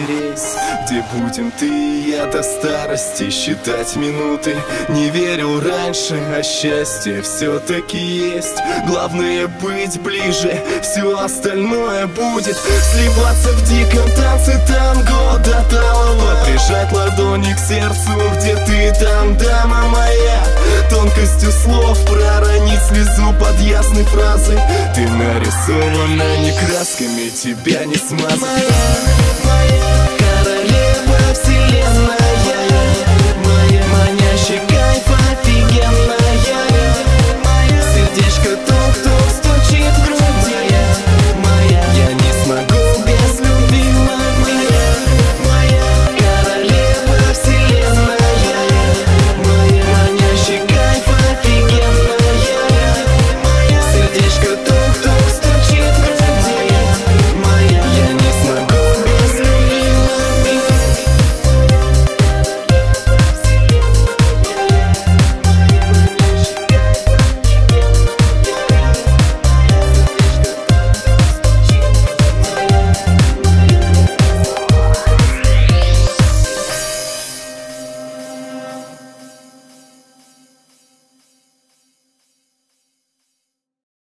рейс, где будем ты и я до старости считать минуты. Не верил раньше, а счастье все-таки есть. Главное быть ближе, все остальное будет. Сливаться в диком танце танго до талого, прижать ладони к сердцу, где ты там, дама моя. Тонкостью слов проронить слезу под ясной фразой. Ты нарисована не красками, тебя не смазать. Моя, моя.